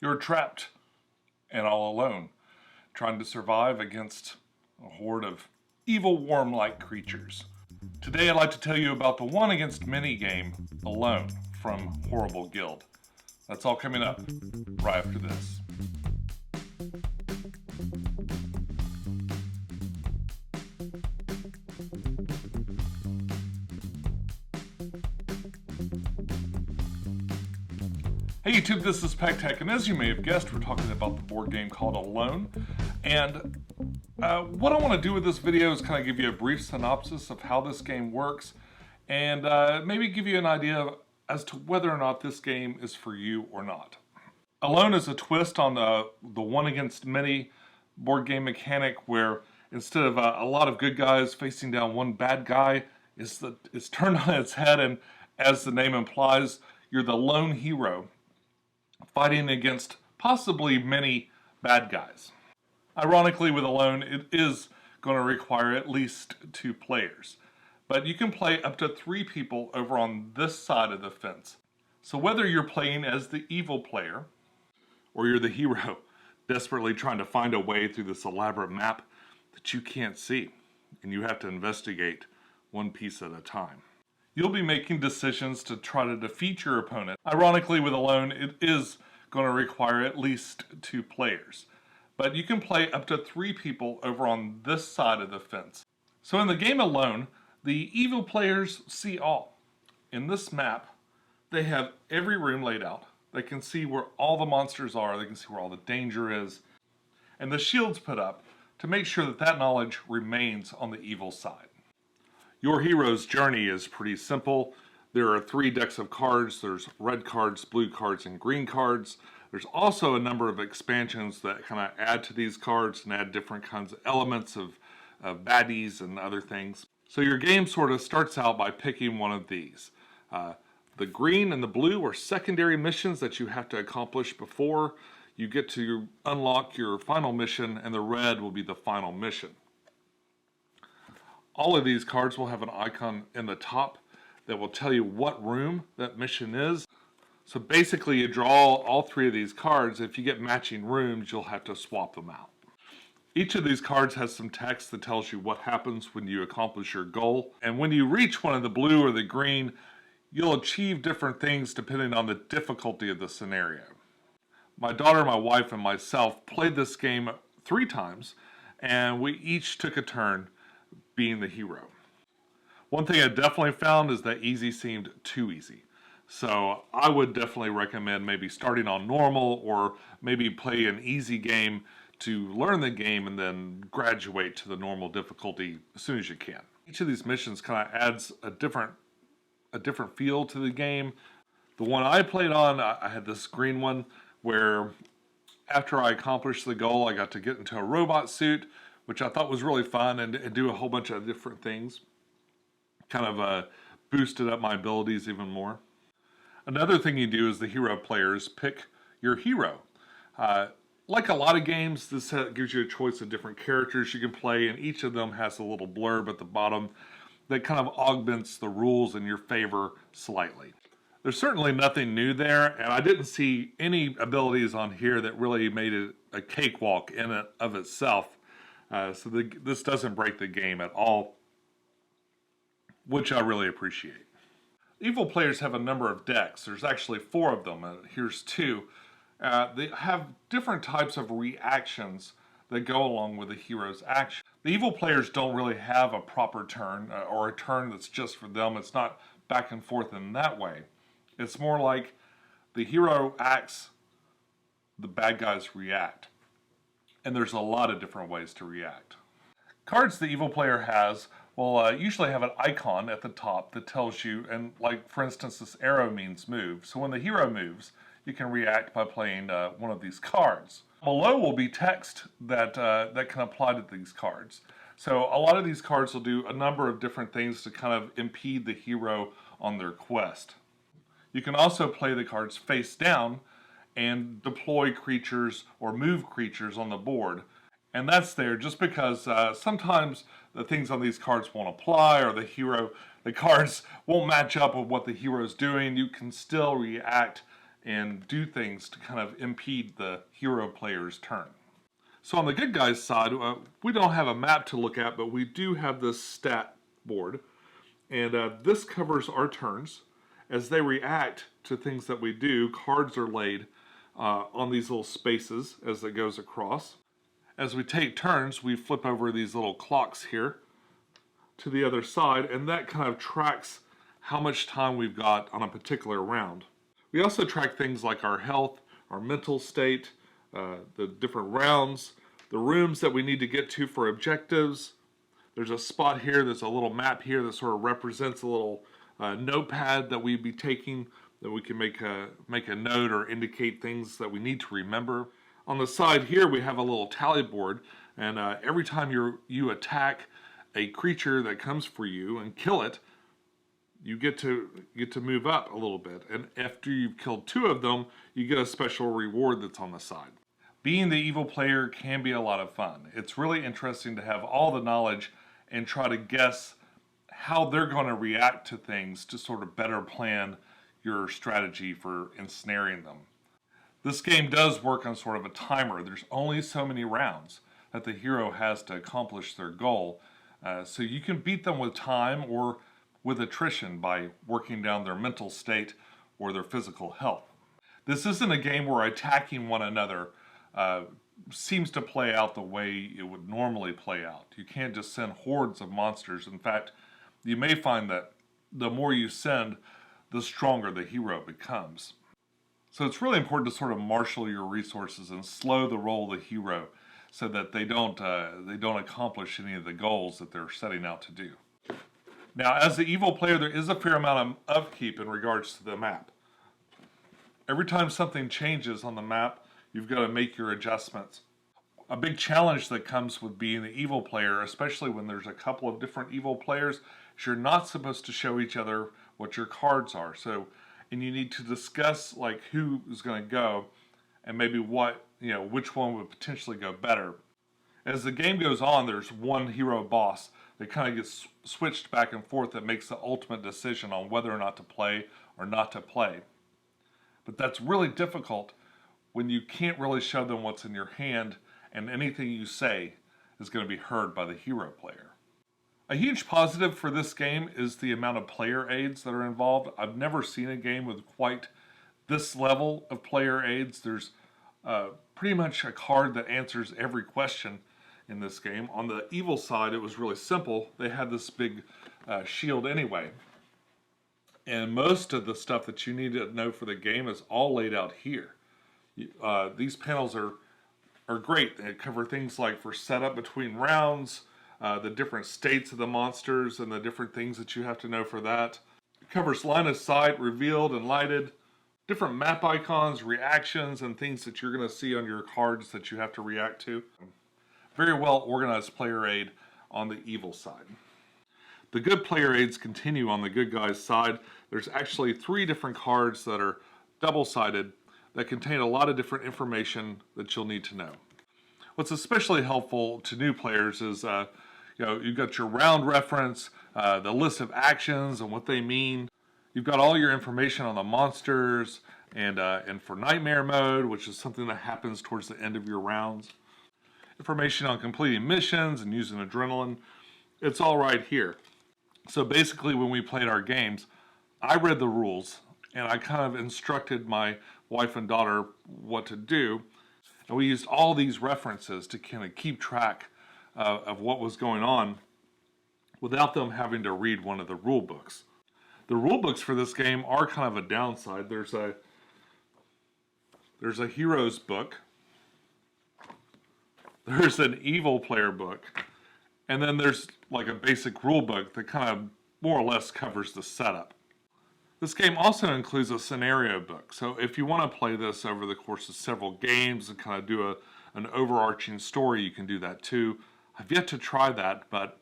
You're trapped and all alone, trying to survive against a horde of evil worm-like creatures. Today I'd like to tell you about the one against many game, Alone, from Horrible Guild. That's all coming up right after this. Hey YouTube, this is Pecktec, and as you may have guessed, we're talking about the board game called Alone. And what I want to do with this video is kind of give you a brief synopsis of how this game works, and maybe give you an idea as to whether or not this game is for you or not. Alone is a twist on the one against many board game mechanic, where instead of a lot of good guys facing down one bad guy, it's turned on its head, and as the name implies, you're the lone hero fighting against possibly many bad guys. Ironically, with Alone, it is going to require at least 2 players. But you can play up to 3 people over on this side of the fence. So whether you're playing as the evil player, or you're the hero, desperately trying to find a way through this elaborate map that you can't see, and you have to investigate one piece at a time. You'll be making decisions to try to defeat your opponent. Ironically, with Alone, it is going to require at least 2 players. But you can play up to 3 people over on this side of the fence. So in the game Alone, the evil players see all. In this map, they have every room laid out. They can see where all the monsters are. They can see where all the danger is. And the shields put up to make sure that that knowledge remains on the evil side. Your hero's journey is pretty simple. There are 3 decks of cards. There's red cards, blue cards, and green cards. There's also a number of expansions that kind of add to these cards and add different kinds of elements of baddies and other things. So your game sort of starts out by picking one of these. The green and the blue are secondary missions that you have to accomplish before you get to unlock your final mission, and the red will be the final mission. All of these cards will have an icon in the top that will tell you what room that mission is. So basically you draw all 3 of these cards. If you get matching rooms, you'll have to swap them out. Each of these cards has some text that tells you what happens when you accomplish your goal. And when you reach one of the blue or the green, you'll achieve different things depending on the difficulty of the scenario. My daughter, my wife, and myself played this game 3 times, and we each took a turn being the hero. One thing I definitely found is that easy seemed too easy. So I would definitely recommend maybe starting on normal, or maybe play an easy game to learn the game and then graduate to the normal difficulty as soon as you can. Each of these missions kind of adds a different feel to the game. The one I played on, I had this green one where after I accomplished the goal, I got to get into a robot suit, which I thought was really fun, and do a whole bunch of different things. Kind of boosted up my abilities even more. Another thing you do as the hero players, pick your hero. Like a lot of games, this gives you a choice of different characters you can play, and each of them has a little blurb at the bottom that kind of augments the rules in your favor slightly. There's certainly nothing new there, and I didn't see any abilities on here that really made it a cakewalk in and of itself. This doesn't break the game at all, which I really appreciate. Evil players have a number of decks. There's actually 4 of them. Here's 2. They have different types of reactions that go along with the hero's action. The evil players don't really have a proper turn, or a turn that's just for them. It's not back and forth in that way. It's more like the hero acts, the bad guys react. And there's a lot of different ways to react. Cards the evil player has will usually have an icon at the top that tells you, and like for instance this arrow means move. So when the hero moves, you can react by playing one of these cards. Below will be text that can apply to these cards. So a lot of these cards will do a number of different things to kind of impede the hero on their quest. You can also play the cards face down and deploy creatures or move creatures on the board. And that's there just because sometimes the things on these cards won't apply, or the cards won't match up with what the hero's doing. You can still react and do things to kind of impede the hero player's turn. So on the good guys side, we don't have a map to look at, but we do have this stat board. And this covers our turns. As they react to things that we do, cards are laid on these little spaces as it goes across. As we take turns, we flip over these little clocks here to the other side, and that kind of tracks how much time we've got on a particular round. We also track things like our health, our mental state, the different rounds, the rooms that we need to get to for objectives. There's a spot here, there's a little map here that sort of represents a little notepad that we'd be taking, that we can make a note or indicate things that we need to remember. On the side here we have a little tally board, and every time you attack a creature that comes for you and kill it, you get to move up a little bit. And after you've killed 2 of them, you get a special reward that's on the side. Being the evil player can be a lot of fun. It's really interesting to have all the knowledge and try to guess how they're going to react to things to sort of better plan your strategy for ensnaring them. This game does work on sort of a timer. There's only so many rounds that the hero has to accomplish their goal. So you can beat them with time or with attrition by working down their mental state or their physical health. This isn't a game where attacking one another seems to play out the way it would normally play out. You can't just send hordes of monsters. In fact, you may find that the more you send, the stronger the hero becomes. So it's really important to sort of marshal your resources and slow the roll of the hero so that they don't accomplish any of the goals that they're setting out to do. Now, as the evil player, there is a fair amount of upkeep in regards to the map. Every time something changes on the map, you've got to make your adjustments. A big challenge that comes with being the evil player, especially when there's a couple of different evil players, is you're not supposed to show each other what your cards are. And you need to discuss like who is going to go and maybe which one would potentially go better. As the game goes on, there's one hero boss that kind of gets switched back and forth that makes the ultimate decision on whether or not to play or not to play. But that's really difficult when you can't really show them what's in your hand, and anything you say is going to be heard by the hero player. A huge positive for this game is the amount of player aids that are involved. I've never seen a game with quite this level of player aids. There's pretty much a card that answers every question in this game. On the evil side, it was really simple. They had this big shield anyway. And most of the stuff that you need to know for the game is all laid out here. These panels are great. They cover things like for setup between rounds, the different states of the monsters and the different things that you have to know for that. It covers line of sight, revealed and lighted, different map icons, reactions, and things that you're going to see on your cards that you have to react to. Very well organized player aid on the evil side. The good player aids continue on the good guys side. There's actually 3 different cards that are double-sided that contain a lot of different information that you'll need to know. What's especially helpful to new players is you've got your round reference, the list of actions and what they mean. You've got all your information on the monsters and for nightmare mode, which is something that happens towards the end of your rounds. Information on completing missions and using adrenaline. It's all right here. So basically when we played our games, I read the rules and I kind of instructed my wife and daughter what to do. And we used all these references to kind of keep track of what was going on without them having to read one of the rule books. The rule books for this game are kind of a downside. There's a hero's book. There's an evil player book. And then there's like a basic rule book that kind of more or less covers the setup. This game also includes a scenario book. So if you want to play this over the course of several games and kind of do an overarching story, you can do that too. I've yet to try that, but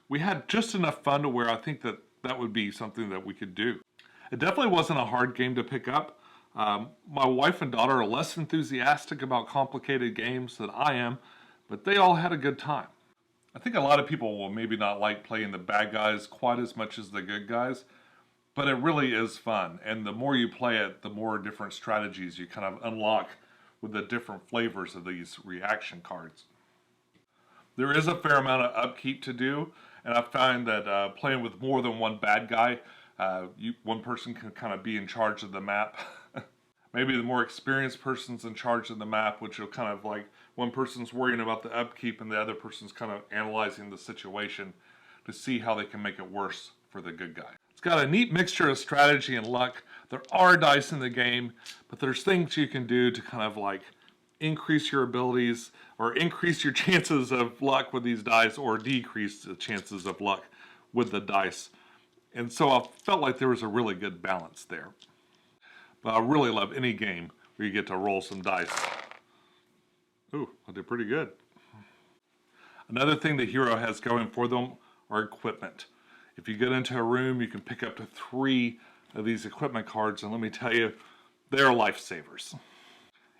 we had just enough fun to where I think that would be something that we could do. It definitely wasn't a hard game to pick up. My wife and daughter are less enthusiastic about complicated games than I am, but they all had a good time. I think a lot of people will maybe not like playing the bad guys quite as much as the good guys, But it really is fun, and the more you play it, the more different strategies you kind of unlock with the different flavors of these reaction cards. There is a fair amount of upkeep to do, and I find that playing with more than one bad guy, one person can kind of be in charge of the map. Maybe the more experienced person's in charge of the map, which will kind of like one person's worrying about the upkeep and the other person's kind of analyzing the situation to see how they can make it worse for the good guy. It's got a neat mixture of strategy and luck. There are dice in the game, but there's things you can do to kind of like increase your abilities or increase your chances of luck with these dice or decrease the chances of luck with the dice. And so I felt like there was a really good balance there. But I really love any game where you get to roll some dice. Ooh, I did pretty good. Another thing the Hero has going for them are equipment. If you get into a room, you can pick up to 3 of these equipment cards, and let me tell you, they're lifesavers.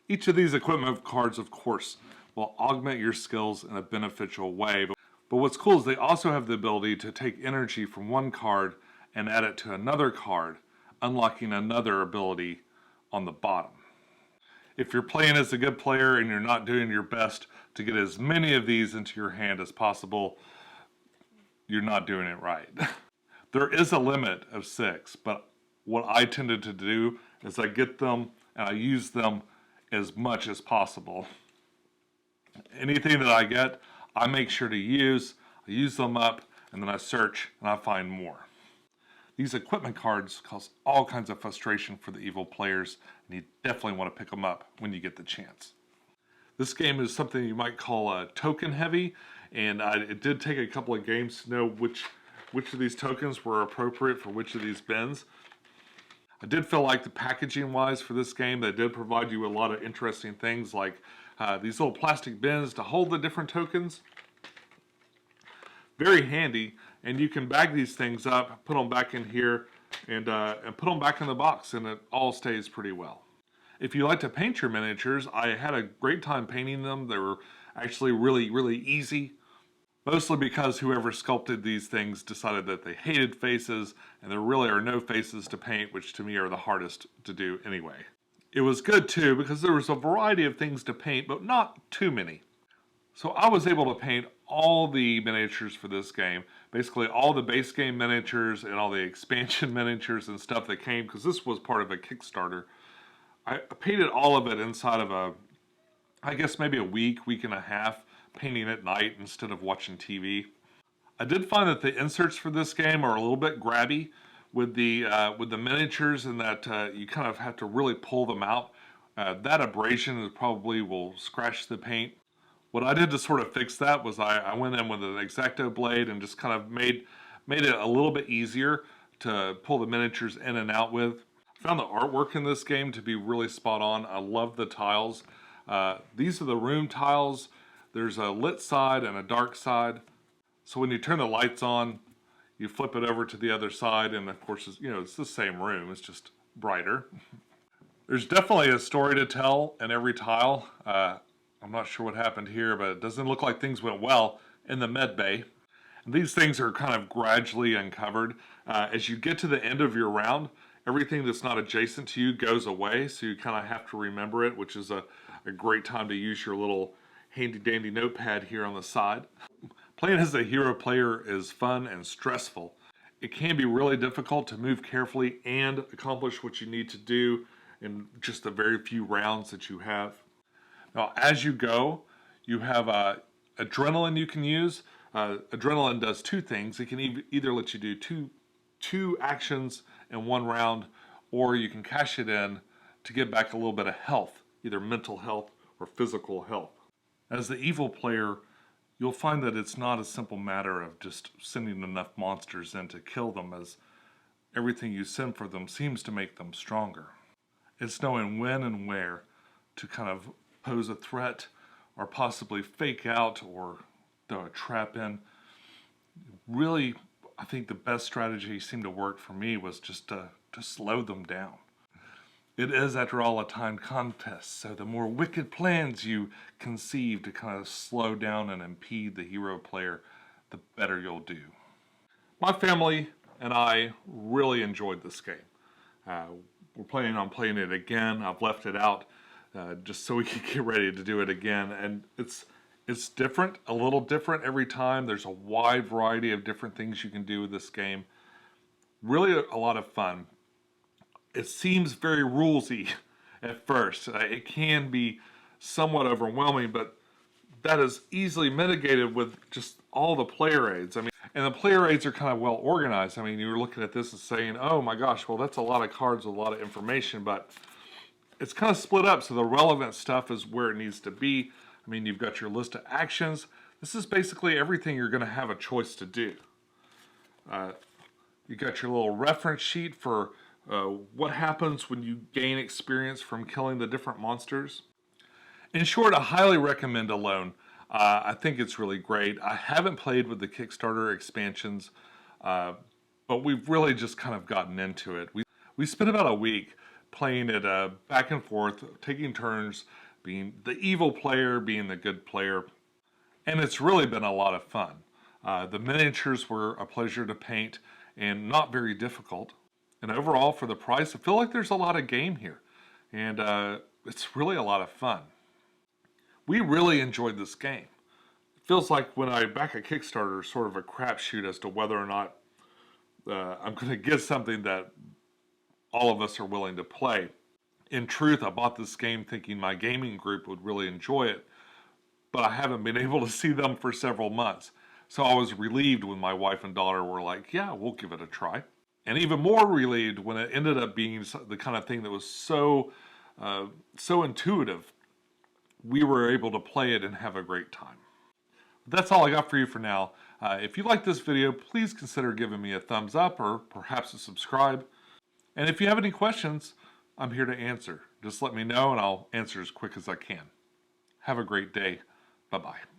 Each of these equipment cards, of course, will augment your skills in a beneficial way. But what's cool is they also have the ability to take energy from one card and add it to another card, unlocking another ability on the bottom. If you're playing as a good player and you're not doing your best to get as many of these into your hand as possible, you're not doing it right. There is a limit of 6, but what I tended to do is I get them and I use them as much as possible. Anything that I get, I make sure to use, I use them up, and then I search and I find more. These equipment cards cause all kinds of frustration for the evil players, and you definitely want to pick them up when you get the chance. This game is something you might call token heavy, and it did take a couple of games to know which of these tokens were appropriate for which of these bins. I did feel like the packaging wise for this game, they did provide you with a lot of interesting things like these little plastic bins to hold the different tokens. Very handy, and you can bag these things up, put them back in here, and put them back in the box, and it all stays pretty well. If you like to paint your miniatures, I had a great time painting them. They were actually really, really easy, mostly because whoever sculpted these things decided that they hated faces, and there really are no faces to paint, which to me are the hardest to do anyway. It was good too, because there was a variety of things to paint, but not too many. So I was able to paint all the miniatures for this game, basically all the base game miniatures and all the expansion miniatures and stuff that came, because this was part of a Kickstarter. I painted all of it inside of I guess maybe a week and a half, painting at night instead of watching TV. I did find that the inserts for this game are a little bit grabby with the miniatures, and that you kind of have to really pull them out. That abrasion probably will scratch the paint. What I did to sort of fix that was I went in with an X-Acto blade and just kind of made it a little bit easier to pull the miniatures in and out with. I found the artwork in this game to be really spot on. I love the tiles. These are the room tiles. There's a lit side and a dark side. So when you turn the lights on, you flip it over to the other side, and of course, it's the same room. It's just brighter. There's definitely a story to tell in every tile. I'm not sure what happened here, but it doesn't look like things went well in the med bay. And these things are kind of gradually uncovered. As you get to the end of your round, everything that's not adjacent to you goes away, so you kind of have to remember it, which is a great time to use your little handy-dandy notepad here on the side. Playing as a hero player is fun and stressful. It can be really difficult to move carefully and accomplish what you need to do in just the very few rounds that you have. Now, as you go, you have adrenaline you can use. Adrenaline does 2 things. It can either let you do two actions in one round, or you can cash it in to get back a little bit of health, either mental health or physical health. As the evil player, you'll find that it's not a simple matter of just sending enough monsters in to kill them, as everything you send for them seems to make them stronger. It's knowing when and where to kind of pose a threat, or possibly fake out or throw a trap in. Really, I think the best strategy seemed to work for me was just to slow them down. It is, after all, a timed contest, so the more wicked plans you conceive to kind of slow down and impede the hero player, the better you'll do. My family and I really enjoyed this game. We're planning on playing it again. I've left it out just so we can get ready to do it again, and it's different, a little different every time. There's a wide variety of different things you can do with this game. Really a lot of fun. It seems very rulesy at first. It can be somewhat overwhelming, but that is easily mitigated with just all the player aids. I mean, and the player aids are kind of well organized. I mean, you're looking at this and saying, oh my gosh, well, that's a lot of cards with a lot of information, but it's kind of split up, so the relevant stuff is where it needs to be. I mean, you've got your list of actions. This is basically everything you're going to have a choice to do. You got your little reference sheet for what happens when you gain experience from killing the different monsters. In short, I highly recommend Alone. I think it's really great. I haven't played with the Kickstarter expansions, but we've really just kind of gotten into it. We spent about a week playing it back and forth, taking turns, being the evil player, being the good player, and it's really been a lot of fun. The miniatures were a pleasure to paint and not very difficult. And overall, for the price, I feel like there's a lot of game here, and it's really a lot of fun. We really enjoyed this game. It feels like when I back a Kickstarter, sort of a crapshoot as to whether or not I'm going to get something that all of us are willing to play. In truth, I bought this game thinking my gaming group would really enjoy it, but I haven't been able to see them for several months. So I was relieved when my wife and daughter were like, yeah, we'll give it a try. And even more relieved when it ended up being the kind of thing that was so intuitive. We were able to play it and have a great time. That's all I got for you for now. If you like this video, please consider giving me a thumbs up or perhaps a subscribe. And if you have any questions, I'm here to answer. Just let me know and I'll answer as quick as I can. Have a great day. Bye-bye.